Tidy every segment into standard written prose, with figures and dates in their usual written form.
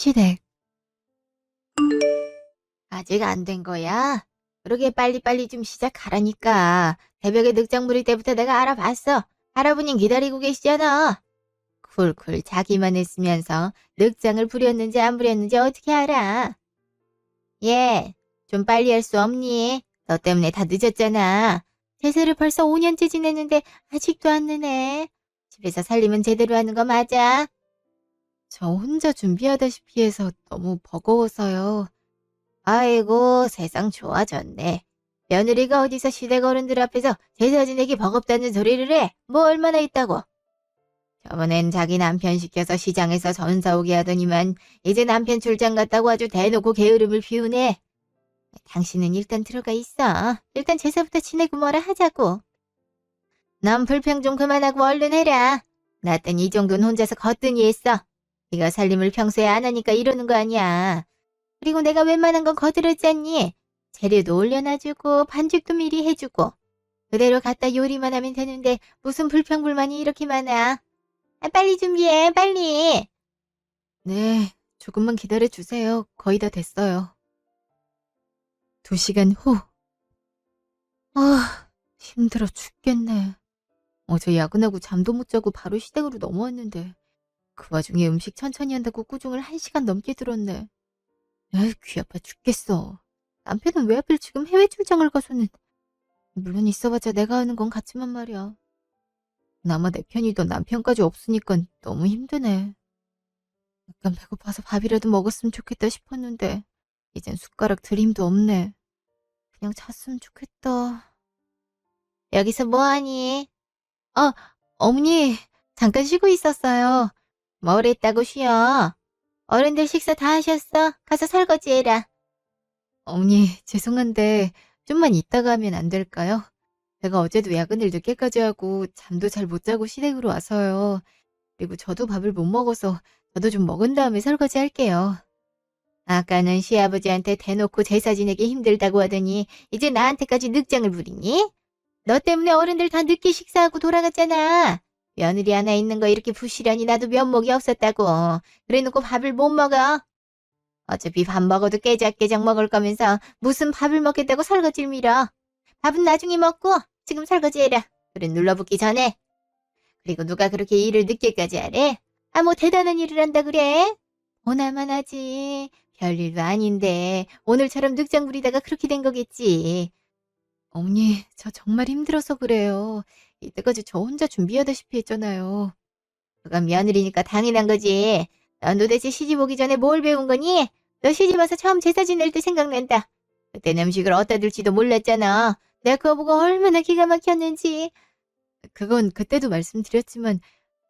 시댁. 아직 안 된 거야? 그러게 빨리빨리 좀 시작하라니까. 새벽에 늑장 부릴 때부터 내가 알아봤어. 할아버님 기다리고 계시잖아. 쿨쿨 자기만 했으면서 늑장을 부렸는지 안 부렸는지 어떻게 알아? 얘, 좀 빨리 할 수 없니? 너 때문에 다 늦었잖아. 제사를 벌써 5년째 지냈는데 아직도 안 느네. 집에서 살림은 제대로 하는 거 맞아? 저 혼자 준비하다시피 해서 너무 버거워서요. 아이고, 세상 좋아졌네. 며느리가 어디서 시댁 어른들 앞에서 제사 지내기 버겁다는 소리를 해? 뭐 얼마나 있다고? 저번엔 자기 남편 시켜서 시장에서 전 사오게 하더니만 이제 남편 출장 갔다고 아주 대놓고 게으름을 피우네. 당신은 일단 들어가 있어. 일단 제사부터 지내고 뭐라 하자고. 넌 불평 좀 그만하고 얼른 해라. 나 땐 이 정도는 혼자서 거뜬히 했어. 네가 살림을 평소에 안 하니까 이러는 거 아니야. 그리고 내가 웬만한 건 거들었잖니. 재료도 올려놔주고 반죽도 미리 해주고. 그대로 갖다 요리만 하면 되는데 무슨 불평불만이 이렇게 많아. 아, 빨리 준비해, 빨리. 네, 조금만 기다려주세요. 거의 다 됐어요. 2시간 후. 아, 힘들어 죽겠네. 어제 야근하고 잠도 못 자고 바로 시댁으로 넘어왔는데 그 와중에 음식 천천히 한다고 꾸중을 1시간 넘게 들었네. 에이, 귀 아파 죽겠어. 남편은 왜 하필 지금 해외 출장을 가서는. 물론 있어봤자 내가 하는 건 같지만 말이야. 나만 내 편이던 남편까지 없으니까 너무 힘드네. 약간 배고파서 밥이라도 먹었으면 좋겠다 싶었는데 이젠 숟가락 들 힘도 없네. 그냥 잤으면 좋겠다. 여기서 뭐하니? 어, 어머니, 잠깐 쉬고 있었어요. 뭘 했다고 쉬어? 어른들 식사 다 하셨어? 가서 설거지해라. 어머니, 죄송한데 좀만 이따가 하면 안 될까요? 제가 어제도 야근을 늦게까지 하고 잠도 잘 못 자고 시댁으로 와서요. 그리고 저도 밥을 못 먹어서 저도 좀 먹은 다음에 설거지 할게요. 아까는 시아버지한테 대놓고 제사 지내기 힘들다고 하더니 이제 나한테까지 늑장을 부리니? 너 때문에 어른들 다 늦게 식사하고 돌아갔잖아. 며느리 하나 있는 거 이렇게 부시려니 나도 면목이 없었다고. 그래놓고 밥을 못 먹어. 어차피 밥 먹어도 깨작깨작 먹을 거면서 무슨 밥을 먹겠다고 설거지를 밀어. 밥은 나중에 먹고 지금 설거지해라. 그릇 눌러붙기 전에. 그리고 누가 그렇게 일을 늦게까지 하래? 아, 뭐 대단한 일을 한다 그래? 보나만 하지. 별일도 아닌데 오늘처럼 늑장 부리다가 그렇게 된 거겠지. 어머니, 저 정말 힘들어서 그래요. 이때까지 저 혼자 준비하다시피 했잖아요. 그건 며느리니까 당연한 거지. 넌 도대체 시집 오기 전에 뭘 배운 거니? 너 시집 와서 처음 제사 지낼 때 생각난다. 그때는 음식을 어디다 둘지도 몰랐잖아. 내가 그거 보고 얼마나 기가 막혔는지. 그건 그때도 말씀드렸지만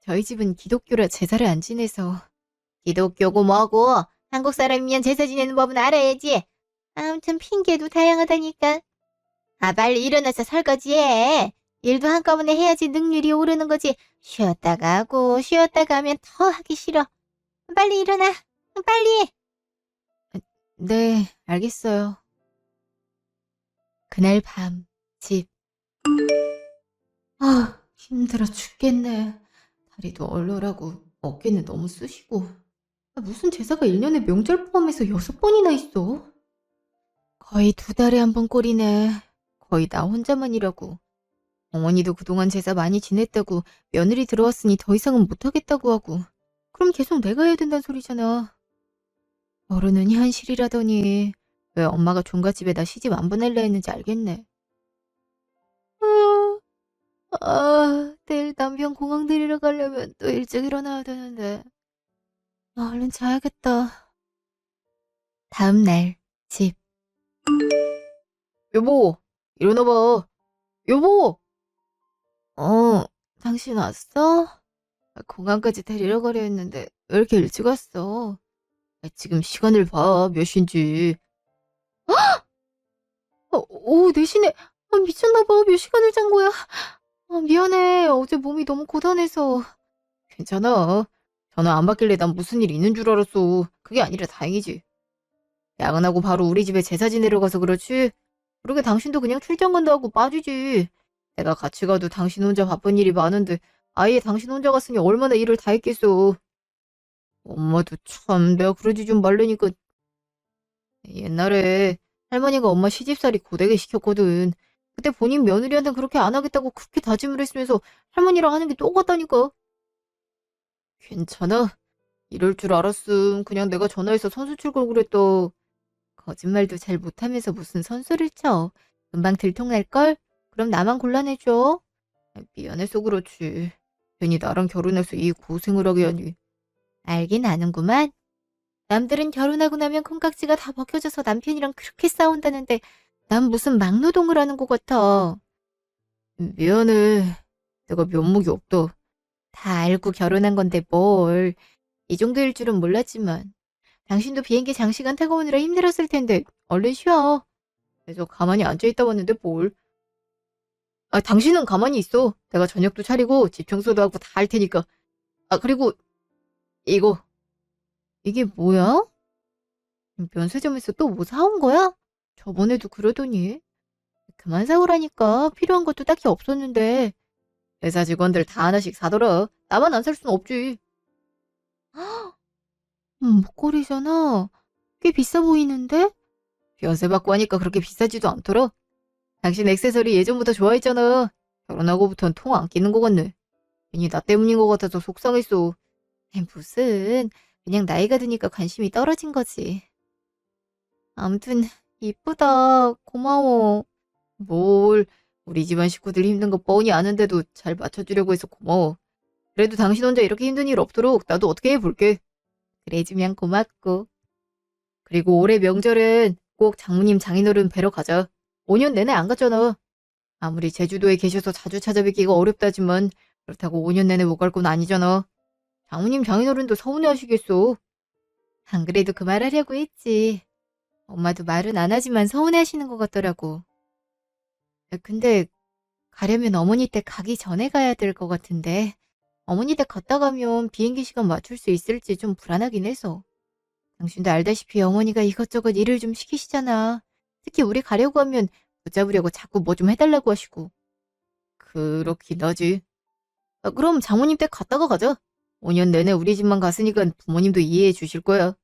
저희 집은 기독교라 제사를 안 지내서. 기독교고 뭐고 한국 사람이면 제사 지내는 법은 알아야지. 아무튼 핑계도 다양하다니까. 아, 빨리 일어나서 설거지해. 일도 한꺼번에 해야지 능률이 오르는 거지. 쉬었다가 하고 쉬었다가 하면 더 하기 싫어. 빨리 일어나. 빨리. 네, 알겠어요. 그날 밤, 집. 아, 힘들어 죽겠네. 다리도 얼얼하고 어깨는 너무 쑤시고. 아, 무슨 제사가 1년에 명절 포함해서 6번이나 있어? 거의 2달에 한 번 꼴이네. 거의 나 혼자만 이라고. 어머니도 그동안 제사 많이 지냈다고 며느리 들어왔으니 더 이상은 못하겠다고 하고. 그럼 계속 내가 해야 된다는 소리잖아. 어른은 현실이라더니 왜 엄마가 종갓집에 나 시집 안 보낼라 했는지 알겠네. 내일 남편 공항 데리러 가려면 또 일찍 일어나야 되는데. 얼른 자야겠다. 다음 날, 집. 여보, 일어나봐. 여보! 당신 왔어? 공항까지 데리러 가려 했는데 왜 이렇게 일찍 왔어? 지금 시간을 봐, 몇 시인지. 오후 4시네. 미쳤나봐. 몇 시간을 잔 거야. 미안해. 어제 몸이 너무 고단해서. 괜찮아. 전화 안 받길래 난 무슨 일 있는 줄 알았어. 그게 아니라 다행이지. 야근하고 바로 우리 집에 제사 지내러 가서 그렇지. 그러게 당신도 그냥 출장 간다 하고 빠지지. 내가 같이 가도 당신 혼자 바쁜 일이 많은데 아예 당신 혼자 갔으니 얼마나 일을 다 했겠어. 엄마도 참 내가 그러지 좀 말라니까. 옛날에 할머니가 엄마 시집살이 고되게 시켰거든. 그때 본인 며느리한테 그렇게 안 하겠다고 그렇게 다짐을 했으면서 할머니랑 하는 게 똑같다니까. 괜찮아. 이럴 줄 알았음. 그냥 내가 전화해서 선수 칠 걸 그랬다. 거짓말도 잘 못하면서 무슨 선수를 쳐. 금방 들통날걸? 그럼 나만 곤란해져. 미안해서 그렇지. 괜히 나랑 결혼해서 이 고생을 하게 하니. 알긴 아는구만. 남들은 결혼하고 나면 콩깍지가 다 벗겨져서 남편이랑 그렇게 싸운다는데 난 무슨 막노동을 하는 것 같아. 미안해. 내가 면목이 없다. 다 알고 결혼한 건데 뭘. 이 정도일 줄은 몰랐지만. 당신도 비행기 장시간 타고 오느라 힘들었을 텐데 얼른 쉬어. 그래서 가만히 앉아있다 왔는데 뭘. 당신은 가만히 있어. 내가 저녁도 차리고 집 청소도 하고 다 할 테니까. 그리고 이거. 이게 뭐야? 면세점에서 또 뭐 사온 거야? 저번에도 그러더니. 그만 사오라니까. 필요한 것도 딱히 없었는데. 회사 직원들 다 하나씩 사더라. 나만 안 살 순 없지. 목걸이잖아. 꽤 비싸 보이는데? 연세 받고 하니까 그렇게 비싸지도 않더라. 당신 액세서리 예전보다 좋아했잖아. 결혼하고부턴 통 안 끼는 것 같네. 괜히 나 때문인 것 같아서 속상했어. 무슨. 그냥 나이가 드니까 관심이 떨어진 거지. 아무튼 이쁘다. 고마워. 뭘. 우리 집안 식구들 힘든 거 뻔히 아는데도 잘 맞춰주려고 해서 고마워. 그래도 당신 혼자 이렇게 힘든 일 없도록 나도 어떻게 해볼게. 그래주면 고맙고. 그리고 올해 명절엔 꼭 장모님 장인어른 뵈러 가자. 5년 내내 안 갔잖아. 아무리 제주도에 계셔서 자주 찾아뵙기가 어렵다지만 그렇다고 5년 내내 못 갈 건 아니잖아. 장모님 장인어른도 서운해하시겠어. 안 그래도 그 말 하려고 했지. 엄마도 말은 안 하지만 서운해하시는 것 같더라고. 근데 가려면 어머니 댁 가기 전에 가야 될 것 같은데 어머니 댁 갔다 가면 비행기 시간 맞출 수 있을지 좀 불안하긴 해서. 당신도 알다시피 어머니가 이것저것 일을 좀 시키시잖아. 특히 우리 가려고 하면 붙잡으려고 자꾸 뭐 좀 해달라고 하시고. 그렇긴 하지. 그럼 장모님 댁 갔다가 가자. 5년 내내 우리 집만 갔으니까 부모님도 이해해 주실 거야.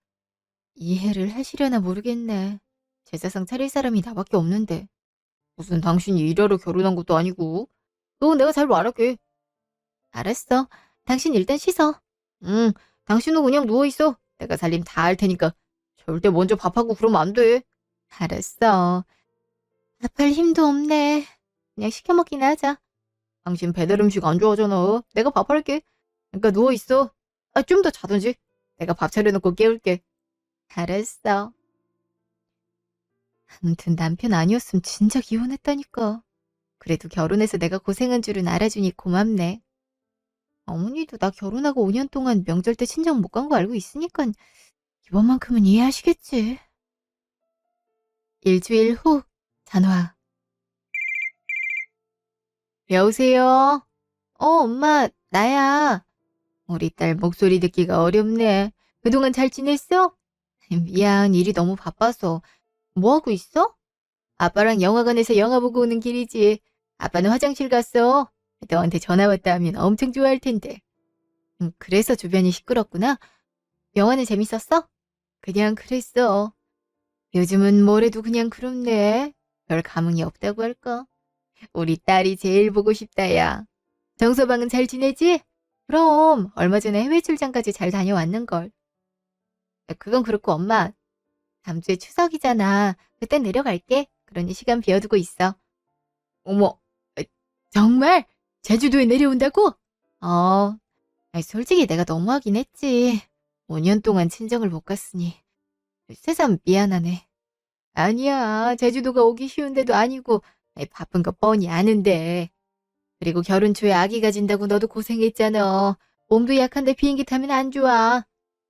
이해를 하시려나 모르겠네. 제사상 차릴 사람이 나밖에 없는데. 무슨 당신이 일하러 결혼한 것도 아니고. 그건 내가 잘 말할게. 알았어. 당신 일단 씻어. 응, 당신은 그냥 누워있어. 내가 살림 다 할 테니까. 절대 먼저 밥하고 그러면 안 돼. 알았어. 밥할 힘도 없네. 그냥 시켜 먹기나 하자. 당신 배달 음식 안 좋아하잖아. 내가 밥할게. 그러니까 누워있어. 좀 더 자든지. 내가 밥 차려놓고 깨울게. 알았어. 아무튼 남편 아니었으면 진작 이혼했다니까. 그래도 결혼해서 내가 고생한 줄은 알아주니 고맙네. 어머니도 나 결혼하고 5년 동안 명절 때 친정 못 간 거 알고 있으니까 이번만큼은 이해하시겠지. 일주일 후 전화. 여보세요? 엄마, 나야. 우리 딸 목소리 듣기가 어렵네. 그동안 잘 지냈어? 미안, 일이 너무 바빠서. 뭐 하고 있어? 아빠랑 영화관에서 영화 보고 오는 길이지. 아빠는 화장실 갔어. 너한테 전화 왔다 하면 엄청 좋아할 텐데. 그래서 주변이 시끄럽구나. 영화는 재밌었어? 그냥 그랬어. 요즘은 뭐래도 그냥 그렇네. 별 감흥이 없다고 할까? 우리 딸이 제일 보고 싶다, 야. 정서방은 잘 지내지? 그럼 얼마 전에 해외 출장까지 잘 다녀왔는걸. 그건 그렇고 엄마, 다음 주에 추석이잖아. 그땐 내려갈게. 그러니 시간 비워두고 있어. 어머, 정말? 제주도에 내려온다고? 솔직히 내가 너무하긴 했지. 5년 동안 친정을 못 갔으니. 새삼 미안하네. 아니야, 제주도가 오기 쉬운 데도 아니고 바쁜 거 뻔히 아는데. 그리고 결혼 초에 아기 가진다고 너도 고생했잖아. 몸도 약한데 비행기 타면 안 좋아.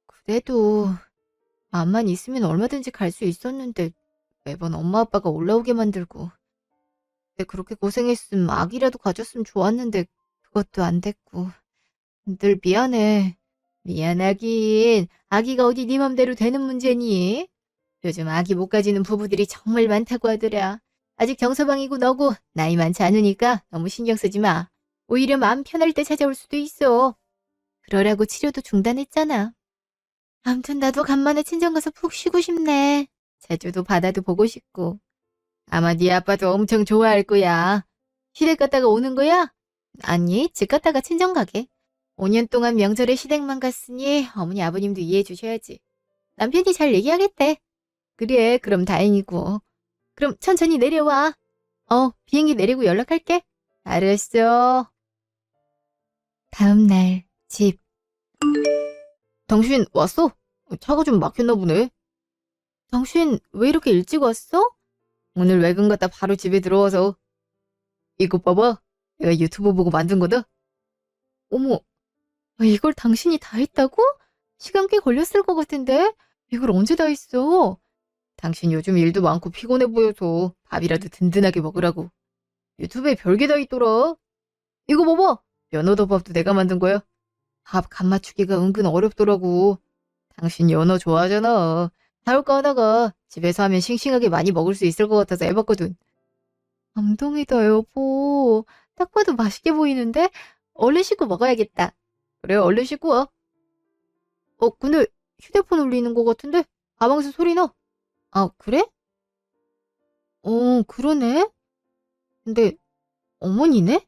그래도 맘만 있으면 얼마든지 갈 수 있었는데 매번 엄마 아빠가 올라오게 만들고. 그렇게 고생했으면 아기라도 가졌으면 좋았는데 그것도 안 됐고. 늘 미안해. 미안하긴. 아기가 어디 네 맘대로 되는 문제니? 요즘 아기 못 가지는 부부들이 정말 많다고 하더라. 아직 정서방이고 너고 나이 많지 않으니까 너무 신경 쓰지 마. 오히려 마음 편할 때 찾아올 수도 있어. 그러라고 치료도 중단했잖아. 아무튼 나도 간만에 친정 가서 푹 쉬고 싶네. 제주도 바다도 보고 싶고. 아마 네 아빠도 엄청 좋아할 거야. 시댁 갔다가 오는 거야? 아니, 집 갔다가 친정 가게. 5년 동안 명절에 시댁만 갔으니 어머니 아버님도 이해해 주셔야지. 남편이 잘 얘기하겠대. 그래, 그럼 다행이고. 그럼 천천히 내려와. 비행기 내리고 연락할게. 알았어. 다음 날, 집. 당신 왔어? 차가 좀 막혔나 보네. 당신 왜 이렇게 일찍 왔어? 오늘 외근 갔다 바로 집에 들어와서. 이거 봐봐. 내가 유튜브 보고 만든 거다. 어머, 이걸 당신이 다 했다고? 시간 꽤 걸렸을 것 같은데? 이걸 언제 다 했어? 당신 요즘 일도 많고 피곤해 보여서 밥이라도 든든하게 먹으라고. 유튜브에 별게 다 있더라. 이거 봐봐. 연어덮밥도 내가 만든 거야. 밥 간 맞추기가 은근 어렵더라고. 당신 연어 좋아하잖아. 사올까 하다가 집에서 하면 싱싱하게 많이 먹을 수 있을 것 같아서 해봤거든. 감동이다, 여보. 딱 봐도 맛있게 보이는데? 얼른 씻고 먹어야겠다. 그래, 얼른 씻고 와. 근데 휴대폰 울리는 것 같은데? 가방에서 소리 나. 아, 그래? 그러네. 근데 어머니네?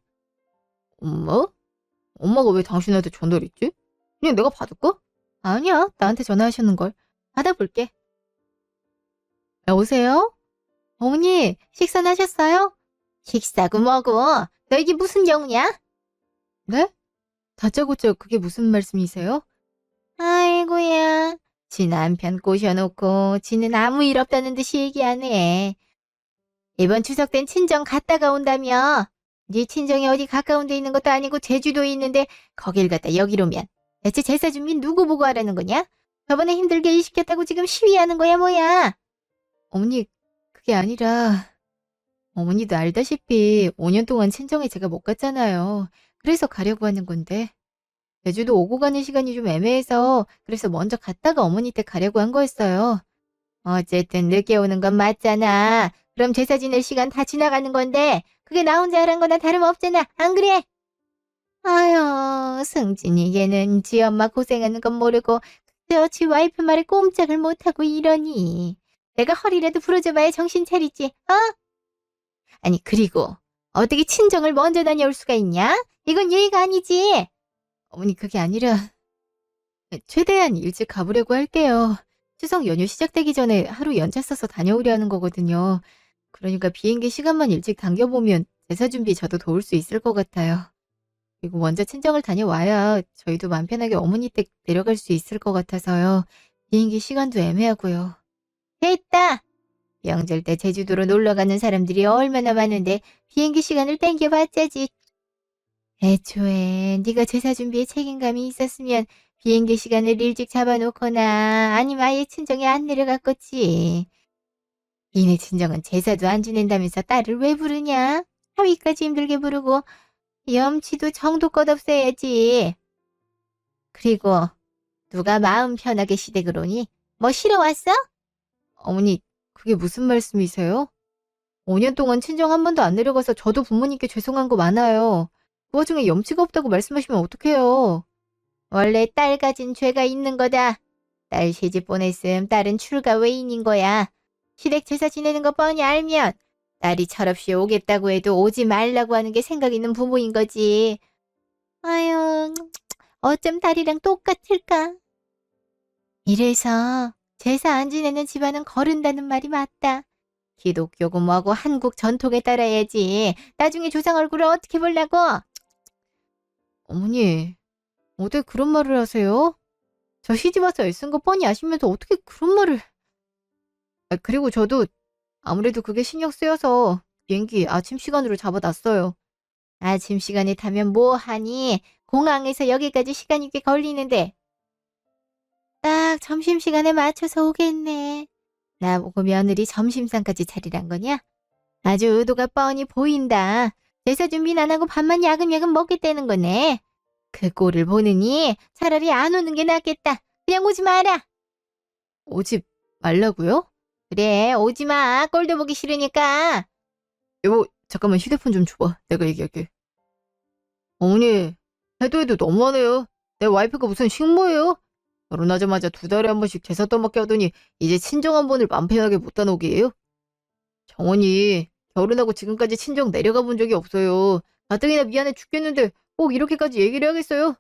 엄마? 엄마가 왜 당신한테 전화를 했지? 그냥 내가 받을까? 아니야, 나한테 전화하셨는걸. 받아볼게. 여보세요? 어머니, 식사는 하셨어요? 식사고 뭐고? 너 이게 무슨 경우냐? 네? 다짜고짜 그게 무슨 말씀이세요? 아이고야, 지 남편 꼬셔놓고 지는 아무 일 없다는 듯이 얘기하네. 이번 추석 땐 친정 갔다가 온다며. 네 친정이 어디 가까운 데 있는 것도 아니고 제주도에 있는데 거길 갔다 여기로 오면 대체 제사 준비 누구 보고 하라는 거냐? 저번에 힘들게 일 시켰다고 지금 시위하는 거야 뭐야? 어머니, 그게 아니라 어머니도 알다시피 5년 동안 친정에 제가 못 갔잖아요. 그래서 가려고 하는 건데 제주도 오고 가는 시간이 좀 애매해서 그래서 먼저 갔다가 어머니 댁 가려고 한 거였어요. 어쨌든 늦게 오는 건 맞잖아. 그럼 제사 지낼 시간 다 지나가는 건데 그게 나 혼자 하란 거나 다름없잖아. 안 그래? 아휴, 승진이 걔는 지 엄마 고생하는 건 모르고 그저 지 와이프 말에 꼼짝을 못하고 이러니. 내가 허리라도 부러져봐야 정신 차리지, 어? 아니, 그리고 어떻게 친정을 먼저 다녀올 수가 있냐? 이건 예의가 아니지. 어머니, 그게 아니라 최대한 일찍 가보려고 할게요. 추석 연휴 시작되기 전에 하루 연차 써서 다녀오려는 거거든요. 그러니까 비행기 시간만 일찍 당겨보면 제사 준비 저도 도울 수 있을 것 같아요. 그리고 먼저 친정을 다녀와야 저희도 맘 편하게 어머니 댁 내려갈 수 있을 것 같아서요. 비행기 시간도 애매하고요. 됐다! 명절 때 제주도로 놀러 가는 사람들이 얼마나 많은데 비행기 시간을 땡겨봤자지. 애초에 네가 제사 준비에 책임감이 있었으면 비행기 시간을 일찍 잡아놓거나 아니면 아예 친정에 안 내려갔겠지. 니네 친정은 제사도 안 지낸다면서 딸을 왜 부르냐? 사위까지 힘들게 부르고 염치도 정도껏 없애야지. 그리고 누가 마음 편하게 시댁을 오니? 뭐 쉬러 왔어? 어머니, 그게 무슨 말씀이세요? 5년 동안 친정 한 번도 안 내려가서 저도 부모님께 죄송한 거 많아요. 그 와중에 염치가 없다고 말씀하시면 어떡해요. 원래 딸 가진 죄가 있는 거다. 딸 시집 보냈음 딸은 출가 외인인 거야. 시댁 제사 지내는 거 뻔히 알면 딸이 철없이 오겠다고 해도 오지 말라고 하는 게 생각 있는 부모인 거지. 아유, 어쩜 딸이랑 똑같을까? 이래서 제사 안 지내는 집안은 거른다는 말이 맞다. 기독교고 뭐고 한국 전통에 따라야지. 나중에 조상 얼굴을 어떻게 보려고? 어머니, 어떻게 그런 말을 하세요? 저 시집 와서 애쓴 거 뻔히 아시면서 어떻게 그런 말을... 그리고 저도 아무래도 그게 신경 쓰여서 비행기 아침 시간으로 잡아놨어요. 아침 시간에 타면 뭐 하니? 공항에서 여기까지 시간이 꽤 걸리는데. 딱 점심시간에 맞춰서 오겠네. 나보고 며느리 점심상까지 차리란 거냐? 아주 의도가 뻔히 보인다. 제사 준비는 안 하고 밥만 야금야금 먹겠다는 거네. 그 꼴을 보느니 차라리 안 오는 게 낫겠다. 그냥 오지 마라. 오지 말라고요? 그래, 오지 마. 꼴도 보기 싫으니까. 여보, 잠깐만 휴대폰 좀 줘봐. 내가 얘기할게. 어머니, 해도 너무하네요. 내 와이프가 무슨 식모예요? 결혼하자마자 2달에 1번씩 제사 떠먹게 하더니 이제 친정 한 번을 맘 편하게 못 다놓기예요? 정원이 결혼하고 지금까지 친정 내려가 본 적이 없어요. 가뜩이나 미안해 죽겠는데 꼭 이렇게까지 얘기를 해야겠어요?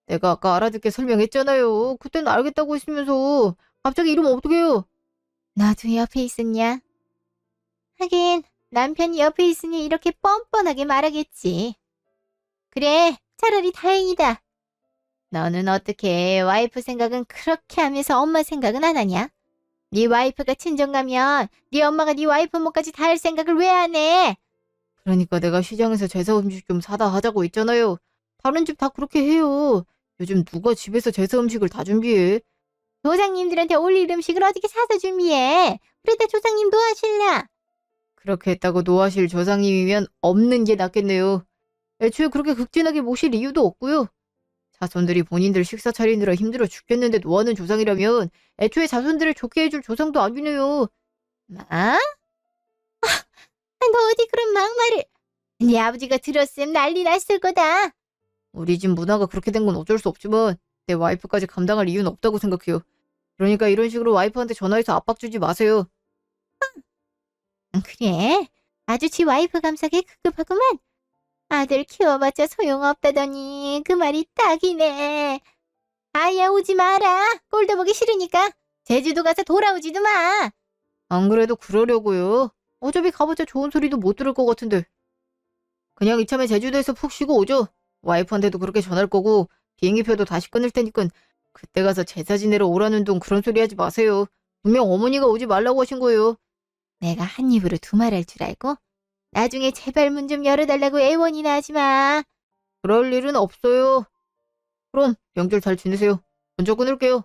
내가 아까 알아듣게 설명했잖아요. 그때는 알겠다고 했으면서 갑자기 이러면 어떡해요? 나도 옆에 있었냐? 하긴 남편이 옆에 있으니 이렇게 뻔뻔하게 말하겠지. 그래, 차라리 다행이다. 너는 어떻게 와이프 생각은 그렇게 하면서 엄마 생각은 안 하냐? 네 와이프가 친정 가면 네 엄마가 네 와이프 몫까지 다 할 생각을 왜 안 해? 그러니까 내가 시장에서 제사 음식 좀 사다 하자고 했잖아요. 다른 집 다 그렇게 해요. 요즘 누가 집에서 제사 음식을 다 준비해? 조상님들한테 올릴 음식을 어떻게 사서 준비해? 그러다 조상님 노하실라? 그렇게 했다고 노하실 조상님이면 없는 게 낫겠네요. 애초에 그렇게 극진하게 모실 이유도 없고요. 자손들이 본인들 식사 차리느라 힘들어 죽겠는데 노하는 조상이라면 애초에 자손들을 좋게 해줄 조상도 아니네요. 아? 너 어디 그런 막말을. 네 아버지가 들었음 난리 났을 거다. 우리 집 문화가 그렇게 된 건 어쩔 수 없지만 내 와이프까지 감당할 이유는 없다고 생각해요. 그러니까 이런 식으로 와이프한테 전화해서 압박 주지 마세요. 그래? 아주 지 와이프 감싸게 급급하구만. 아들 키워봤자 소용없다더니 그 말이 딱이네. 아야 오지 마라. 꼴도 보기 싫으니까. 제주도 가서 돌아오지도 마. 안 그래도 그러려고요. 어차피 가봤자 좋은 소리도 못 들을 것 같은데. 그냥 이참에 제주도에서 푹 쉬고 오죠. 와이프한테도 그렇게 전할 거고 비행기표도 다시 끊을 테니까 그때 가서 제사 지내러 오라는 둥 그런 소리 하지 마세요. 분명 어머니가 오지 말라고 하신 거예요. 내가 한 입으로 두 말 할 줄 알고? 나중에 제발 문 좀 열어달라고 애원이나 하지 마. 그럴 일은 없어요. 그럼 명절 잘 지내세요. 먼저 끊을게요.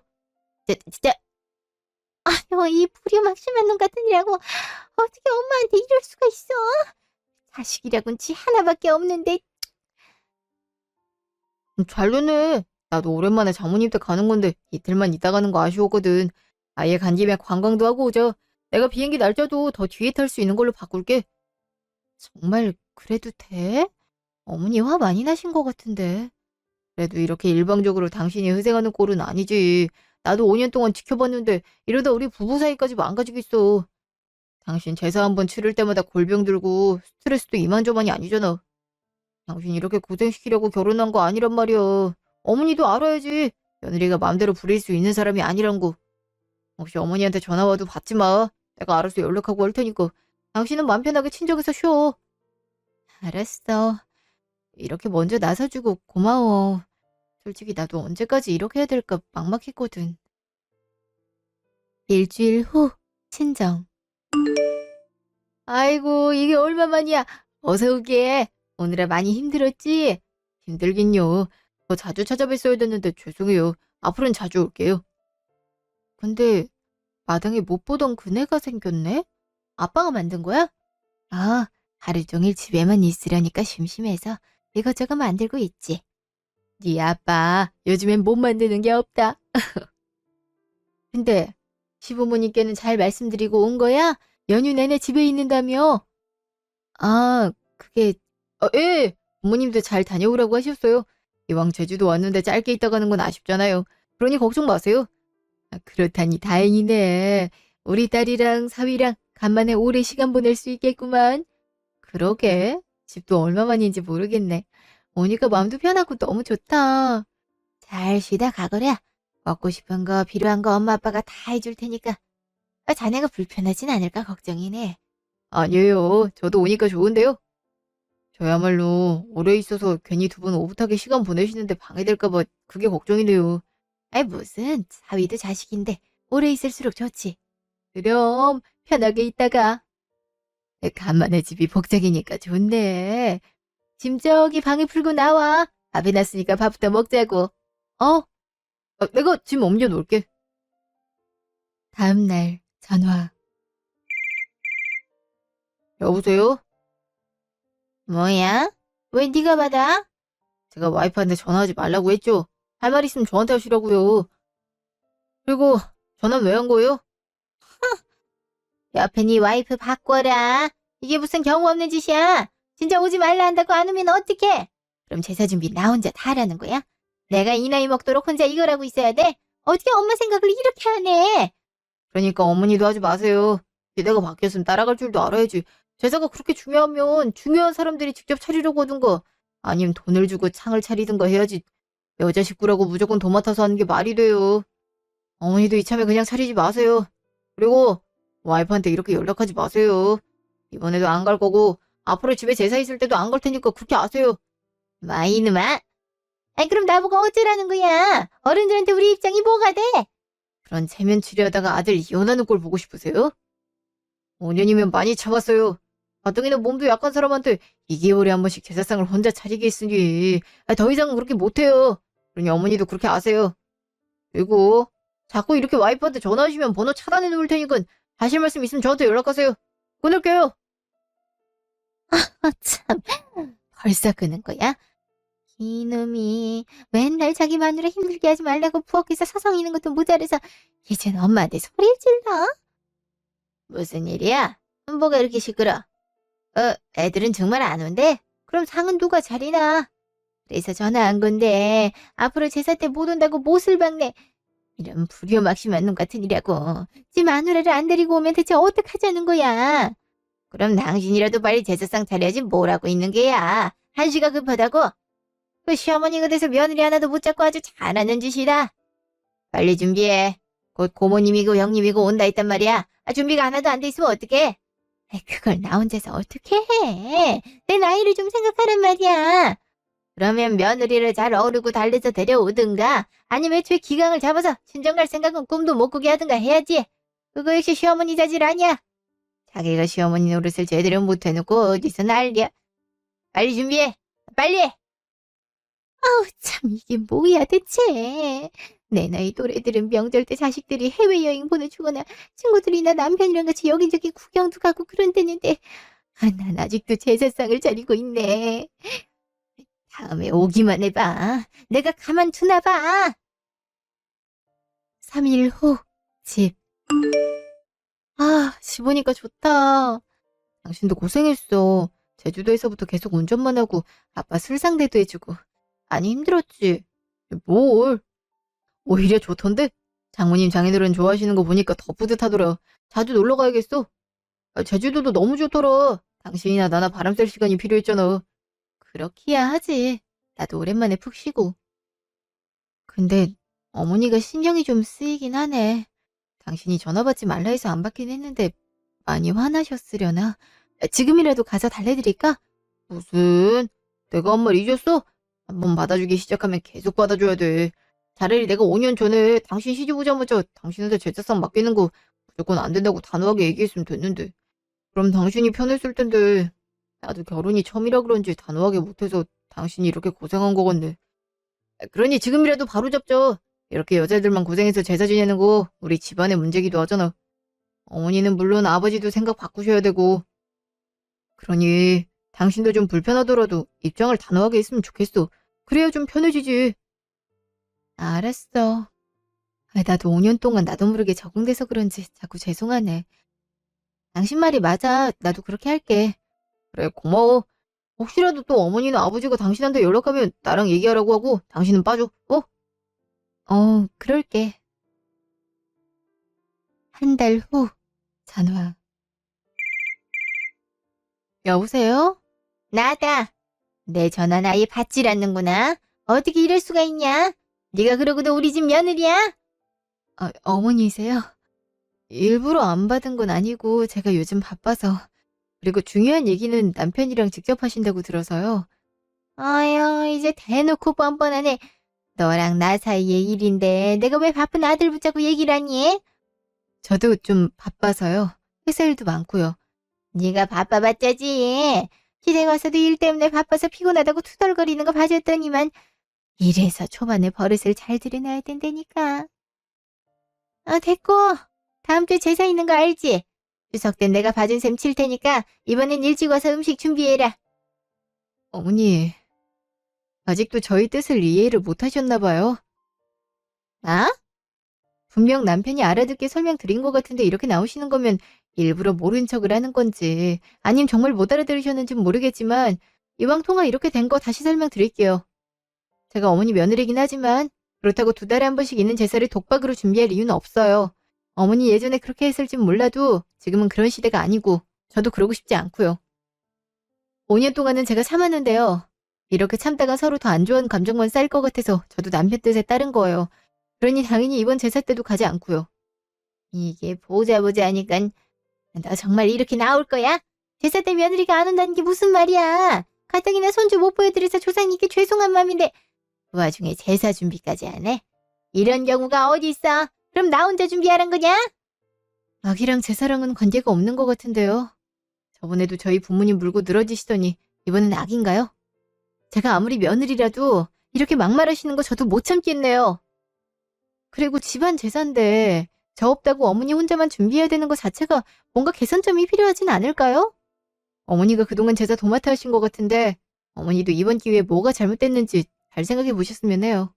진짜. 아유, 이 부려막심한 놈 같은 이라고 어떻게 엄마한테 이럴 수가 있어? 자식이라곤 지 하나밖에 없는데. 잘 됐네. 나도 오랜만에 장모님 댁 가는 건데 이틀만 있다 가는 거 아쉬웠거든. 아예 간 김에 관광도 하고 오자. 내가 비행기 날짜도 더 뒤에 탈 수 있는 걸로 바꿀게. 정말 그래도 돼? 어머니 화 많이 나신 것 같은데. 그래도 이렇게 일방적으로 당신이 희생하는 꼴은 아니지. 나도 5년 동안 지켜봤는데 이러다 우리 부부 사이까지 망가지겠어. 당신 제사 한번 치를 때마다 골병 들고 스트레스도 이만저만이 아니잖아. 당신 이렇게 고생시키려고 결혼한 거 아니란 말이야. 어머니도 알아야지. 며느리가 마음대로 부릴 수 있는 사람이 아니란 거. 혹시 어머니한테 전화 와도 받지 마. 내가 알아서 연락하고 할 테니까. 당신은 맘 편하게 친정에서 쉬어. 알았어. 이렇게 먼저 나서주고 고마워. 솔직히 나도 언제까지 이렇게 해야 될까 막막했거든. 일주일 후 친정. 아이고 이게 얼마만이야. 어서 오게. 오늘아 많이 힘들었지? 힘들긴요. 더 자주 찾아뵀어야 됐는데 죄송해요. 앞으로는 자주 올게요. 근데 마당에 못 보던 그네가 생겼네? 아빠가 만든 거야? 아, 하루 종일 집에만 있으려니까 심심해서 이것저것 만들고 있지. 네 아빠 요즘엔 못 만드는 게 없다. 근데 시부모님께는 잘 말씀드리고 온 거야? 연휴 내내 집에 있는다며? 아, 그게 예. 부모님도 잘 다녀오라고 하셨어요. 이왕 제주도 왔는데 짧게 있다 가는 건 아쉽잖아요. 그러니 걱정 마세요. 그렇다니 다행이네. 우리 딸이랑 사위랑 간만에 오래 시간 보낼 수 있겠구만. 그러게. 집도 얼마만인지 모르겠네. 오니까 마음도 편하고 너무 좋다. 잘 쉬다 가거라. 먹고 싶은 거 필요한 거 엄마 아빠가 다 해줄 테니까. 자네가 불편하진 않을까 걱정이네. 아니에요. 저도 오니까 좋은데요. 저야말로 오래 있어서 괜히 두 분 오붓하게 시간 보내시는데 방해될까 봐 그게 걱정이네요. 아이 무슨 사위도 자식인데 오래 있을수록 좋지. 그럼 편하게 있다가. 간만에 집이 복작이니까 좋네. 짐 저기 방에 풀고 나와. 밥 해놨으니까 밥부터 먹자고. 내가 짐 옮겨 놓을게. 다음날 전화. 여보세요? 뭐야? 왜 네가 받아? 제가 와이프한테 전화하지 말라고 했죠. 할 말 있으면 저한테 하시라고요. 그리고 전화 왜 한 거예요? 옆에 네 와이프 바꿔라. 이게 무슨 경우 없는 짓이야. 진짜 오지 말라 한다고 안 오면 어떡해? 그럼 제사 준비 나 혼자 다 하라는 거야? 내가 이 나이 먹도록 혼자 이걸 하고 있어야 돼? 어떻게 엄마 생각을 이렇게 하네? 그러니까 어머니도 하지 마세요. 기대가 바뀌었으면 따라갈 줄도 알아야지. 제사가 그렇게 중요하면 중요한 사람들이 직접 차리려고 하든가 아니면 돈을 주고 창을 차리든가 해야지. 여자 식구라고 무조건 도맡아서 하는 게 말이 돼요. 어머니도 이참에 그냥 차리지 마세요. 그리고 와이프한테 이렇게 연락하지 마세요. 이번에도 안 갈 거고 앞으로 집에 제사 있을 때도 안 갈 테니까 그렇게 아세요. 마 이놈아. 아이 그럼 나보고 어쩌라는 거야. 어른들한테 우리 입장이 뭐가 돼? 그런 체면 치료하다가 아들 이혼하는 꼴 보고 싶으세요? 5년이면 많이 참았어요. 가뜩이나 몸도 약한 사람한테 2개월에 한 번씩 제사상을 혼자 차리게 했으니 더 이상은 그렇게 못해요. 그러니 어머니도 그렇게 아세요. 그리고 자꾸 이렇게 와이프한테 전화하시면 번호 차단해 놓을 테니까 하실 말씀 있으면 저한테 연락하세요. 끊을게요. 참, 벌써 끄는 거야? 이놈이 맨날 자기 마누라 힘들게 하지 말라고 부엌에서 서성이는 것도 모자라서 이젠 엄마한테 소리를 질러? 무슨 일이야? 뭐가 이렇게 시끄러? 애들은 정말 안 온대? 그럼 상은 누가 차리나? 그래서 전화한 건데 앞으로 제사 때 못 온다고 못을 박네. 이런 불효막심한 놈 같은 이라고. 지 마누라를 안 데리고 오면 대체 어떡하자는 거야? 그럼 당신이라도 빨리 제사상 차려야지 뭐라고 있는 게야. 한시가 급하다고? 그 시어머니가 돼서 며느리 하나도 못 잡고 아주 잘하는 짓이다. 빨리 준비해. 곧 고모님이고 형님이고 온다 했단 말이야. 준비가 하나도 안 돼 있으면 어떡해? 그걸 나 혼자서 어떻게 해? 내 나이를 좀 생각하란 말이야. 그러면 며느리를 잘 어르고 달래서 데려오든가 아니면 애초에 기강을 잡아서 친정 갈 생각은 꿈도 못 꾸게 하든가 해야지. 그거 역시 시어머니 자질 아니야. 자기가 시어머니 노릇을 제대로 못 해놓고 어디서 난리야. 빨리 준비해. 빨리. 아우 참 이게 뭐야 대체. 내 나이 또래들은 명절 때 자식들이 해외여행 보내주거나 친구들이나 남편이랑 같이 여기저기 구경도 가고 그런다는데 난 아직도 제사상을 차리고 있네. 다음에 오기만 해봐. 내가 가만두나 봐. 3일 후 집. 집 오니까 좋다. 당신도 고생했어. 제주도에서부터 계속 운전만 하고 아빠 술 상대도 해주고. 많이 힘들었지. 뭘. 오히려 좋던데? 장모님 장인어른 좋아하시는 거 보니까 더 뿌듯하더라. 자주 놀러 가야겠어. 제주도도 너무 좋더라. 당신이나 나나 바람 쐴 시간이 필요했잖아. 그렇기야 하지. 나도 오랜만에 푹 쉬고. 근데 어머니가 신경이 좀 쓰이긴 하네. 당신이 전화 받지 말라 해서 안 받긴 했는데 많이 화나셨으려나? 지금이라도 가서 달래드릴까? 무슨? 내가 한 말 잊었어? 한번 받아주기 시작하면 계속 받아줘야 돼. 차라리 내가 5년 전에 당신 시집 오자마자 당신한테 제사상 맡기는 거 무조건 안 된다고 단호하게 얘기했으면 됐는데. 그럼 당신이 편했을 텐데. 나도 결혼이 처음이라 그런지 단호하게 못해서 당신이 이렇게 고생한 거겠네. 그러니 지금이라도 바로잡죠. 이렇게 여자들만 고생해서 제사 지내는 거 우리 집안의 문제기도 하잖아. 어머니는 물론 아버지도 생각 바꾸셔야 되고. 그러니 당신도 좀 불편하더라도 입장을 단호하게 했으면 좋겠어. 그래야 좀 편해지지. 알았어. 나도 5년 동안 나도 모르게 적응돼서 그런지 자꾸 죄송하네. 당신 말이 맞아. 나도 그렇게 할게. 그래, 고마워. 혹시라도 또 어머니나 아버지가 당신한테 연락하면 나랑 얘기하라고 하고 당신은 빠져. 그럴게. 한 달 후 전화. 여보세요? 나다. 내 전화는 아예 받질 않는구나. 어떻게 이럴 수가 있냐? 네가 그러고도 우리 집 며느리야? 어머니세요? 일부러 안 받은 건 아니고 제가 요즘 바빠서. 그리고 중요한 얘기는 남편이랑 직접 하신다고 들어서요. 아유 이제 대놓고 뻔뻔하네. 너랑 나 사이의 일인데 내가 왜 바쁜 아들 붙잡고 얘기를 하니? 저도 좀 바빠서요. 회사 일도 많고요. 네가 바빠봤자지. 기대 와서도 일 때문에 바빠서 피곤하다고 투덜거리는 거 봐줬더니만 이래서 초반에 버릇을 잘 들여놔야 된다니까. 됐고. 다음 주에 제사 있는 거 알지? 추석 땐 내가 봐준 셈 칠 테니까 이번엔 일찍 와서 음식 준비해라. 어머니, 아직도 저희 뜻을 이해를 못하셨나 봐요. 분명 남편이 알아듣게 설명드린 것 같은데 이렇게 나오시는 거면 일부러 모른 척을 하는 건지 아님 정말 못 알아들으셨는지는 모르겠지만 이왕 통화 이렇게 된 거 다시 설명드릴게요. 제가 어머니 며느리긴 하지만 그렇다고 2달에 한 번씩 있는 제사를 독박으로 준비할 이유는 없어요. 어머니 예전에 그렇게 했을진 몰라도 지금은 그런 시대가 아니고 저도 그러고 싶지 않고요. 5년 동안은 제가 참았는데요. 이렇게 참다가 서로 더 안 좋은 감정만 쌓일 것 같아서 저도 남편 뜻에 따른 거예요. 그러니 당연히 이번 제사 때도 가지 않고요. 이게 보자 하니깐 너 정말 이렇게 나올 거야? 제사 때 며느리가 안 온다는 게 무슨 말이야? 가뜩이나 손주 못 보여드려서 조상님께 죄송한 마음인데 그 와중에 제사 준비까지 안 해? 이런 경우가 어디 있어? 그럼 나 혼자 준비하란 거냐? 아기랑 제사랑은 관계가 없는 것 같은데요. 저번에도 저희 부모님 물고 늘어지시더니 이번엔 악인가요? 제가 아무리 며느리라도 이렇게 막말하시는 거 저도 못 참겠네요. 그리고 집안 제사인데 저 없다고 어머니 혼자만 준비해야 되는 것 자체가 뭔가 개선점이 필요하진 않을까요? 어머니가 그동안 제사 도맡아 하신 것 같은데 어머니도 이번 기회에 뭐가 잘못됐는지 잘 생각해 보셨으면 해요.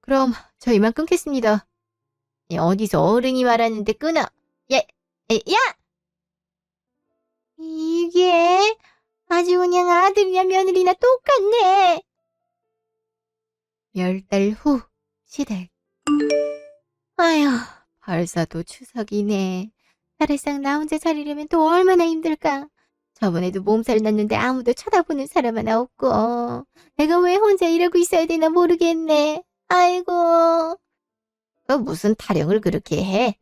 그럼 저 이만 끊겠습니다. 야, 어디서 어른이 말하는데 끊어. 야, 야! 이게 아주 그냥 아들이나 며느리나 똑같네. 10달 후 시댁. 아휴, 벌써 또 추석이네. 사실상 나 혼자 차리려면 또 얼마나 힘들까. 저번에도 몸살 났는데 아무도 쳐다보는 사람 하나 없고 내가 왜 혼자 이러고 있어야 되나 모르겠네. 아이고. 무슨 타령을 그렇게 해?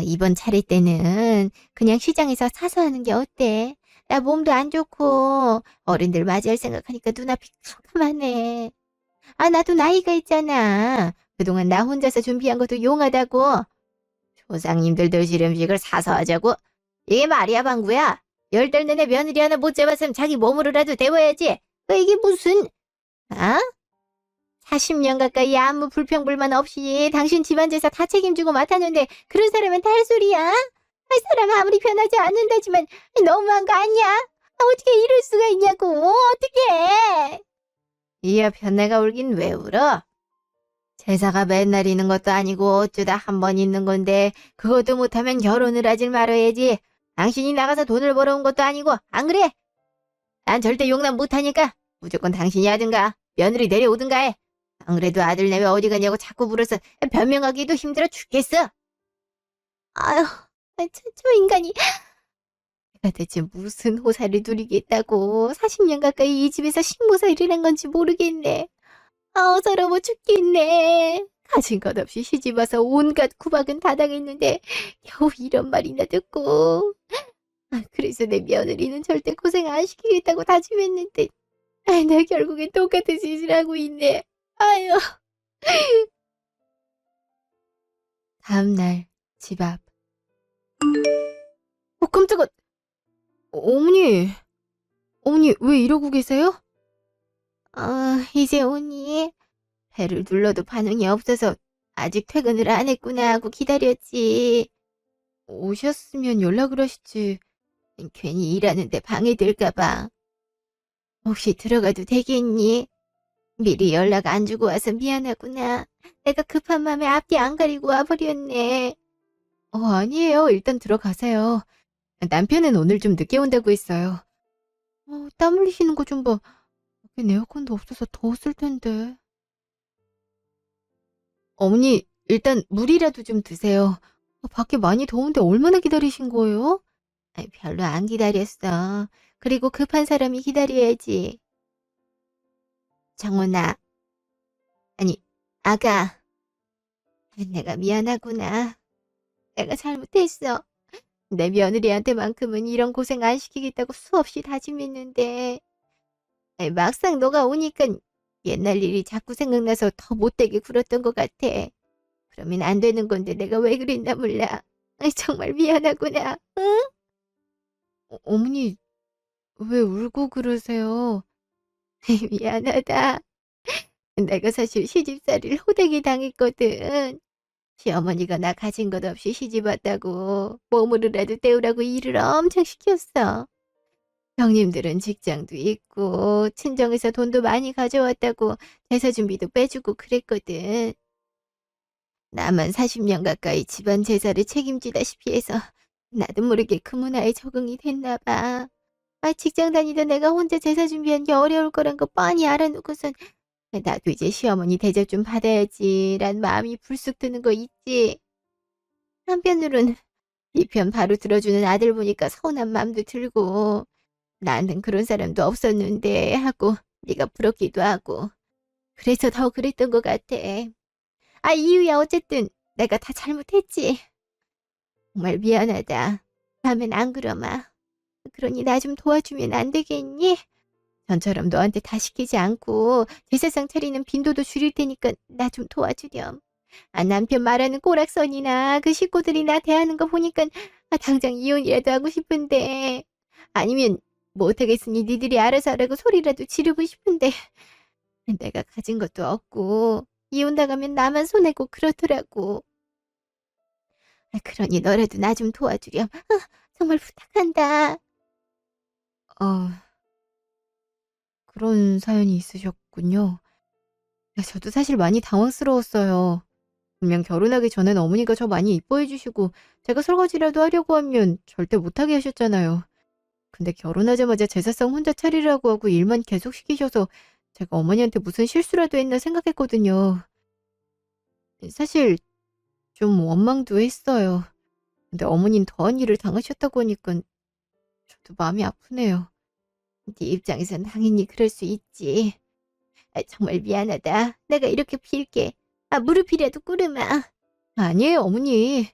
이번 차례 때는 그냥 시장에서 사서 하는 게 어때? 나 몸도 안 좋고 어른들 맞이할 생각하니까 눈앞이 캄캄하네. 아, 나도 나이가 있잖아. 그동안 나 혼자서 준비한 것도 용하다고. 조상님들 드실 음식을 사서 하자고? 이게 말이야, 방구야? 10달 내내 며느리 하나 못 잡았으면 자기 몸으로라도 데워야지. 이게 무슨... 아? 40년 가까이 아무 불평불만 없이 당신 집안 제사 다 책임지고 맡았는데 그런 사람은 다 할 소리야? 할 사람 아무리 변하지 않는다지만 너무한 거 아니야? 어떻게 이럴 수가 있냐고. 어떻게? 이야, 편내가 울긴 왜 울어? 제사가 맨날 있는 것도 아니고 어쩌다 한 번 있는 건데 그것도 못하면 결혼을 하질 말아야지. 당신이 나가서 돈을 벌어온 것도 아니고 안 그래? 난 절대 용납 못하니까 무조건 당신이 하든가 며느리 내려오든가 해. 안 그래도 아들 내외 어디 가냐고 자꾸 물어서 변명하기도 힘들어 죽겠어. 아휴, 저 인간이... 내가 대체 무슨 호사를 누리겠다고 40년 가까이 이 집에서 식모사 일을 한 건지 모르겠네. 아우, 서러워 죽겠네. 가진 것 없이 시집 와서 온갖 구박은 다 당했는데 겨우 이런 말이나 듣고. 그래서 내 며느리는 절대 고생 안 시키겠다고 다짐했는데 나 결국엔 똑같은 짓을 하고 있네. 아유. 다음날 집 앞. 깜짝아. 어머니 왜 이러고 계세요? 이제 오니? 배를 눌러도 반응이 없어서 아직 퇴근을 안 했구나 하고 기다렸지. 오셨으면 연락을 하시지. 괜히 일하는데 방해될까봐. 혹시 들어가도 되겠니? 미리 연락 안 주고 와서 미안하구나. 내가 급한 마음에 앞뒤 안 가리고 와버렸네. 아니에요. 일단 들어가세요. 남편은 오늘 좀 늦게 온다고 했어요. 땀 흘리시는 거 좀 봐. 여긴 에어컨도 없어서 더웠을 텐데. 어머니, 일단 물이라도 좀 드세요. 밖에 많이 더운데 얼마나 기다리신 거예요? 별로 안 기다렸어. 그리고 급한 사람이 기다려야지. 정원아, 아니, 아가. 내가 미안하구나. 내가 잘못했어. 내 며느리한테만큼은 이런 고생 안 시키겠다고 수없이 다짐했는데 막상 너가 오니까 옛날 일이 자꾸 생각나서 더 못되게 굴었던 것 같아. 그러면 안 되는 건데 내가 왜 그랬나 몰라. 정말 미안하구나. 응? 어머니, 왜 울고 그러세요? 미안하다. 내가 사실 시집살이를 호되게 당했거든. 시어머니가 나 가진 것 없이 시집 왔다고 몸으로라도 때우라고 일을 엄청 시켰어. 형님들은 직장도 있고 친정에서 돈도 많이 가져왔다고 제사 준비도 빼주고 그랬거든. 나만 40년 가까이 집안 제사를 책임지다시피 해서 나도 모르게 그 문화에 적응이 됐나 봐. 직장 다니던 내가 혼자 제사 준비한 게 어려울 거란 거 뻔히 알아놓고선 나도 이제 시어머니 대접 좀 받아야지란 마음이 불쑥 드는 거 있지. 한편으론 네 편 바로 들어주는 아들 보니까 서운한 마음도 들고 나한텐 그런 사람도 없었는데 하고 네가 부럽기도 하고 그래서 더 그랬던 것 같아. 이유야 어쨌든 내가 다 잘못했지. 정말 미안하다. 다음엔 안 그러마. 그러니 나 좀 도와주면 안 되겠니? 전처럼 너한테 다 시키지 않고 제사상 차리는 빈도도 줄일 테니까 나 좀 도와주렴. 남편 말하는 꼬락선이나 그 식구들이나 대하는 거 보니까 당장 이혼이라도 하고 싶은데 아니면 못하겠으니 니들이 알아서 하라고 소리라도 지르고 싶은데 내가 가진 것도 없고 이혼 당하면 나만 손해고 그렇더라고. 그러니 너라도 나 좀 도와주렴. 정말 부탁한다. 그런 사연이 있으셨군요. 저도 사실 많이 당황스러웠어요. 분명 결혼하기 전엔 어머니가 저 많이 이뻐해 주시고 제가 설거지라도 하려고 하면 절대 못하게 하셨잖아요. 근데 결혼하자마자 제사상 혼자 차리라고 하고 일만 계속 시키셔서 제가 어머니한테 무슨 실수라도 했나 생각했거든요. 사실 좀 원망도 했어요. 근데 어머닌 더한 일을 당하셨다고 하니까 저도 마음이 아프네요. 네 입장에선 당연히 그럴 수 있지. 정말 미안하다. 내가 이렇게 빌게. 무릎이라도 꿇으마. 아니에요, 어머니.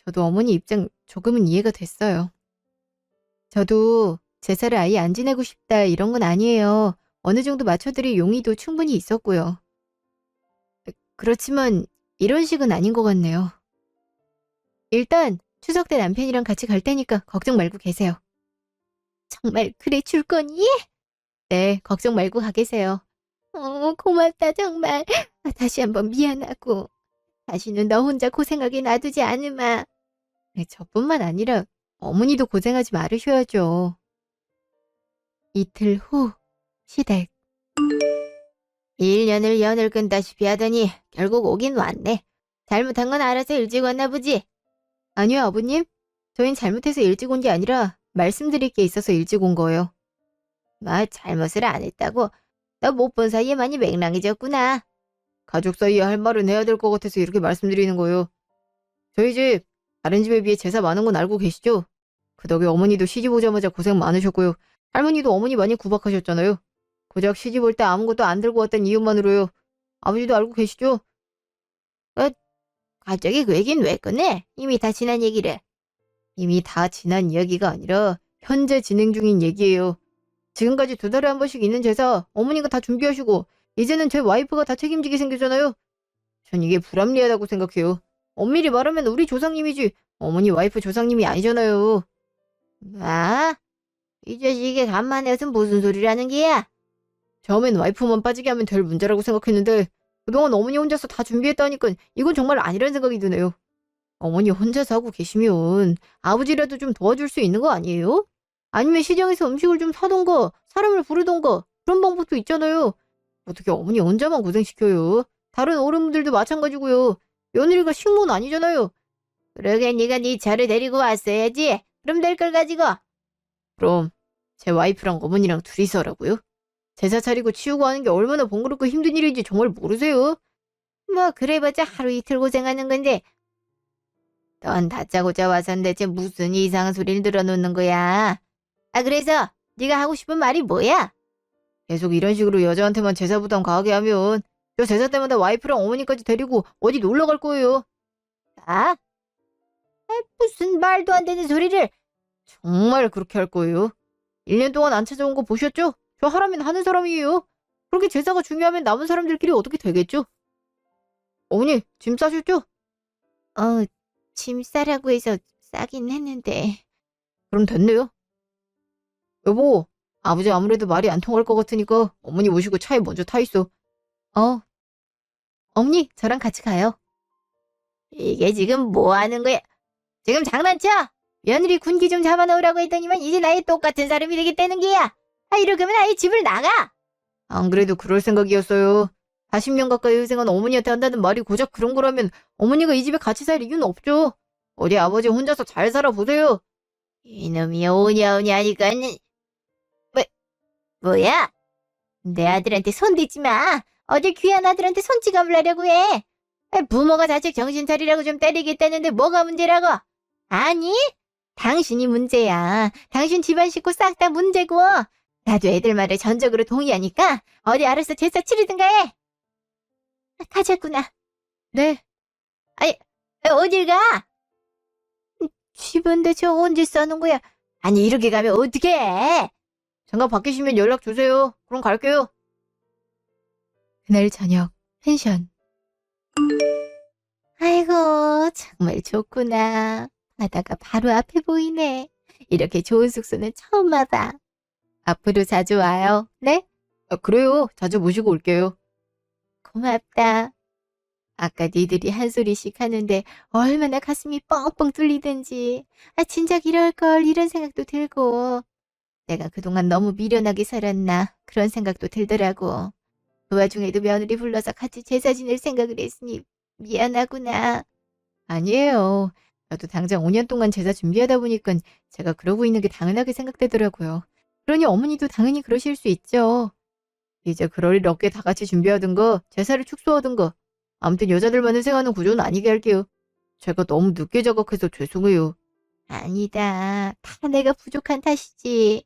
저도 어머니 입장 조금은 이해가 됐어요. 저도 제사를 아예 안 지내고 싶다 이런 건 아니에요. 어느 정도 맞춰드릴 용의도 충분히 있었고요. 그렇지만 이런 식은 아닌 것 같네요. 일단 추석 때 남편이랑 같이 갈 테니까 걱정 말고 계세요. 정말 그래 줄 거니? 네, 걱정 말고 가 계세요. 고맙다 정말. 다시 한번 미안하고 다시는 너 혼자 고생하게 놔두지 않으마. 저뿐만 아니라 어머니도 고생하지 말으셔야죠. 이틀 후 시댁. 1년을 연을 끈다시피 하더니 결국 오긴 왔네. 잘못한 건 알아서 일찍 왔나 보지? 아니요 아버님. 저흰 잘못해서 일찍 온 게 아니라 말씀드릴 게 있어서 일찍 온 거예요. 잘못을 안 했다고? 너 못 본 사이에 많이 맹랑해졌구나. 가족 사이에 할 말은 해야 될 것 같아서 이렇게 말씀드리는 거예요. 저희 집 다른 집에 비해 제사 많은 건 알고 계시죠? 그 덕에 어머니도 시집 오자마자 고생 많으셨고요. 할머니도 어머니 많이 구박하셨잖아요. 고작 시집 올 때 아무것도 안 들고 왔던 이유만으로요. 아버지도 알고 계시죠? 갑자기 그 얘기는 왜 꺼내? 이미 다 지난 얘기를. 이미 다 지난 이야기가 아니라 현재 진행 중인 얘기예요. 지금까지 2달에 한 번씩 있는 제사 어머니가 다 준비하시고 이제는 제 와이프가 다 책임지게 생겼잖아요. 전 이게 불합리하다고 생각해요. 엄밀히 말하면 우리 조상님이지 어머니 와이프 조상님이 아니잖아요. 이 자식이 간만에 해서 무슨 소리라는 게야? 처음엔 와이프만 빠지게 하면 될 문제라고 생각했는데 그동안 어머니 혼자서 다 준비했다니까 이건 정말 아니라는 생각이 드네요. 어머니 혼자서 하고 계시면 아버지라도 좀 도와줄 수 있는 거 아니에요? 아니면 시장에서 음식을 좀 사던가 사람을 부르던가 그런 방법도 있잖아요. 어떻게 어머니 혼자만 고생시켜요? 다른 어른들도 마찬가지고요. 며느리가 식모는 아니잖아요. 그러게 네가 네 차를 데리고 왔어야지. 그럼 될 걸 가지고. 그럼 제 와이프랑 어머니랑 둘이서 하라고요? 제사 차리고 치우고 하는 게 얼마나 번거롭고 힘든 일인지 정말 모르세요? 그래봤자 하루 이틀 고생하는 건데 넌 다짜고짜 와선 대체 무슨 이상한 소리를 들어놓는 거야? 그래서 네가 하고 싶은 말이 뭐야? 계속 이런 식으로 여자한테만 제사 부담 가하게 하면 저 제사 때마다 와이프랑 어머니까지 데리고 어디 놀러 갈 거예요. 무슨 말도 안 되는 소리를. 정말 그렇게 할 거예요. 1년 동안 안 찾아온 거 보셨죠? 저 하라면 하는 사람이에요. 그렇게 제사가 중요하면 남은 사람들끼리 어떻게 되겠죠? 어머니, 짐 싸셨죠? 짐 싸라고 해서 싸긴 했는데. 그럼 됐네요. 여보, 아버지 아무래도 말이 안 통할 것 같으니까 어머니 모시고 차에 먼저 타 있어. 어머니, 저랑 같이 가요. 이게 지금 뭐 하는 거야? 지금 장난쳐? 며느리 군기 좀 잡아놓으라고 했더니만 이제 나이 똑같은 사람이 되겠다는 게야. 이럴 거면 아예 집을 나가. 안 그래도 그럴 생각이었어요. 40년 가까이 희생한 어머니한테 한다는 말이 고작 그런 거라면 어머니가 이 집에 같이 살 이유는 없죠. 어디 아버지 혼자서 잘 살아보세요. 이놈이 오냐오냐 하니까 뭐야? 내 아들한테 손대지 마. 어딜 귀한 아들한테 손찌검을 하려고 해? 부모가 자식 정신 차리라고 좀 때리겠다는데 뭐가 문제라고? 아니, 당신이 문제야. 당신 집안 식구 싹 다 문제고. 나도 애들 말에 전적으로 동의하니까 어디 알아서 제사 치르든가 해. 가자꾸나. 네. 아니, 어딜 가? 집인데 저 언제 싸는 거야? 아니, 이렇게 가면 어떡해? 장갑 바뀌시면 연락 주세요. 그럼 갈게요. 그날 저녁, 펜션. 아이고, 정말 좋구나. 바다가 바로 앞에 보이네. 이렇게 좋은 숙소는 처음 와봐. 앞으로 자주 와요. 네? 그래요. 자주 모시고 올게요. 고맙다. 아까 니들이 한 소리씩 하는데 얼마나 가슴이 뻥뻥 뚫리든지. 진작 이럴걸 이런 생각도 들고. 내가 그동안 너무 미련하게 살았나 그런 생각도 들더라고. 그 와중에도 며느리 불러서 같이 제사 지낼 생각을 했으니 미안하구나. 아니에요. 저도 당장 5년 동안 제사 준비하다 보니까 제가 그러고 있는 게 당연하게 생각되더라고요. 그러니 어머니도 당연히 그러실 수 있죠. 이제 그럴 일 없게 다 같이 준비하든가 제사를 축소하든가. 아무튼 여자들만의 생활은 구조는 아니게 할게요. 제가 너무 늦게 자각해서 죄송해요. 아니다. 다 내가 부족한 탓이지.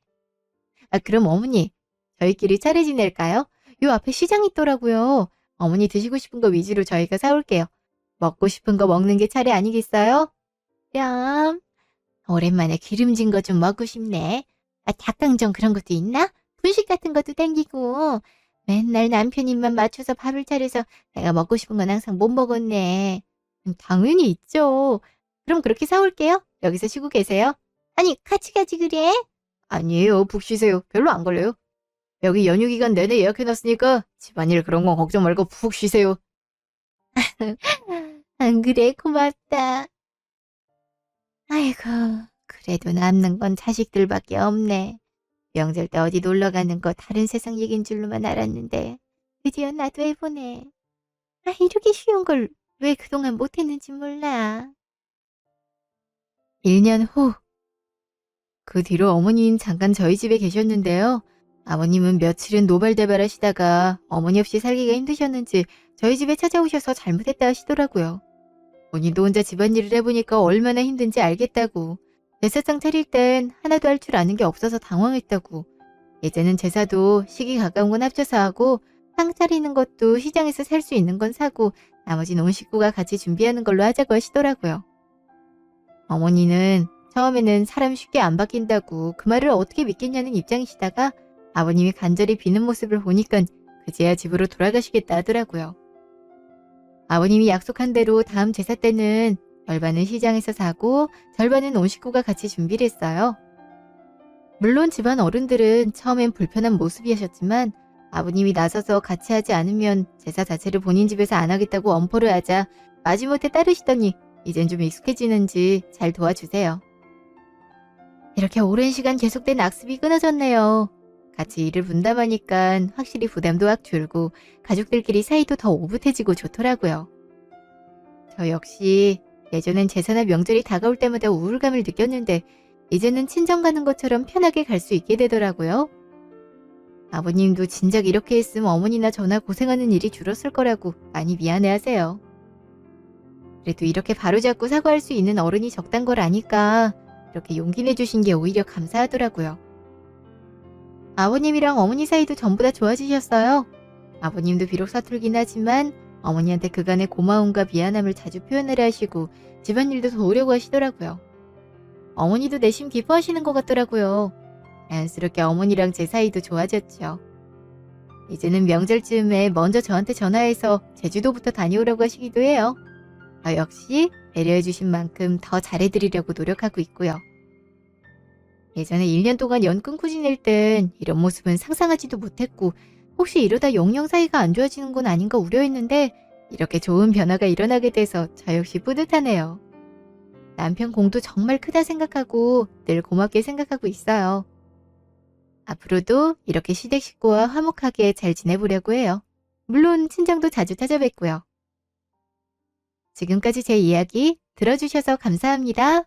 그럼 어머니, 저희끼리 차례 지낼까요? 요 앞에 시장 있더라고요. 어머니 드시고 싶은 거 위주로 저희가 사올게요. 먹고 싶은 거 먹는 게 차례 아니겠어요? 뺨. 오랜만에 기름진 거 좀 먹고 싶네. 닭강정 그런 것도 있나? 분식 같은 것도 땡기고. 맨날 남편 입만 맞춰서 밥을 차려서 내가 먹고 싶은 건 항상 못 먹었네. 당연히 있죠. 그럼 그렇게 사올게요. 여기서 쉬고 계세요. 아니, 같이 가지 그래? 아니에요. 푹 쉬세요. 별로 안 걸려요. 여기 연휴 기간 내내 예약해놨으니까 집안일 그런 건 걱정 말고 푹 쉬세요. 안 그래? 고맙다. 아이고, 그래도 남는 건 자식들밖에 없네. 명절 때 어디 놀러 가는 거 다른 세상 얘기인 줄로만 알았는데 드디어 나도 해보네. 이렇게 쉬운 걸 왜 그동안 못했는지 몰라. 1년 후. 그 뒤로 어머니는 잠깐 저희 집에 계셨는데요. 아버님은 며칠은 노발대발 하시다가 어머니 없이 살기가 힘드셨는지 저희 집에 찾아오셔서 잘못했다 하시더라고요. 본인도 혼자 집안일을 해보니까 얼마나 힘든지 알겠다고. 제사상 차릴 땐 하나도 할 줄 아는 게 없어서 당황했다고. 이제는 제사도 시기 가까운 건 합쳐서 하고 상 차리는 것도 시장에서 살 수 있는 건 사고 나머지는 온 식구가 같이 준비하는 걸로 하자고 하시더라고요. 어머니는 처음에는 사람 쉽게 안 바뀐다고 그 말을 어떻게 믿겠냐는 입장이시다가 아버님이 간절히 비는 모습을 보니까 그제야 집으로 돌아가시겠다 하더라고요. 아버님이 약속한 대로 다음 제사 때는 절반은 시장에서 사고 절반은 온 식구가 같이 준비를 했어요. 물론 집안 어른들은 처음엔 불편한 모습이셨지만 아버님이 나서서 같이 하지 않으면 제사 자체를 본인 집에서 안 하겠다고 엄포를 하자 마지못해 따르시더니 이젠 좀 익숙해지는지 잘 도와주세요. 이렇게 오랜 시간 계속된 악습이 끊어졌네요. 같이 일을 분담하니까 확실히 부담도 확 줄고 가족들끼리 사이도 더 오붓해지고 좋더라고요. 저 역시 예전엔 제사나 명절이 다가올 때마다 우울감을 느꼈는데 이제는 친정 가는 것처럼 편하게 갈 수 있게 되더라고요. 아버님도 진작 이렇게 했으면 어머니나 저나 고생하는 일이 줄었을 거라고 많이 미안해하세요. 그래도 이렇게 바로잡고 사과할 수 있는 어른이 적단 걸 아니까 이렇게 용기 내주신 게 오히려 감사하더라고요. 아버님이랑 어머니 사이도 전부 다 좋아지셨어요. 아버님도 비록 서툴긴 하지만 어머니한테 그간의 고마움과 미안함을 자주 표현하려 하시고 집안일도 도우려고 하시더라고요. 어머니도 내심 기뻐하시는 것 같더라고요. 자연스럽게 어머니랑 제 사이도 좋아졌죠. 이제는 명절쯤에 먼저 저한테 전화해서 제주도부터 다녀오라고 하시기도 해요. 역시 배려해주신 만큼 더 잘해드리려고 노력하고 있고요. 예전에 1년 동안 연 끊고 지낼 땐 이런 모습은 상상하지도 못했고 혹시 이러다 영영 사이가 안 좋아지는 건 아닌가 우려했는데 이렇게 좋은 변화가 일어나게 돼서 저 역시 뿌듯하네요. 남편 공도 정말 크다 생각하고 늘 고맙게 생각하고 있어요. 앞으로도 이렇게 시댁 식구와 화목하게 잘 지내보려고 해요. 물론 친정도 자주 찾아뵙고요. 지금까지 제 이야기 들어주셔서 감사합니다.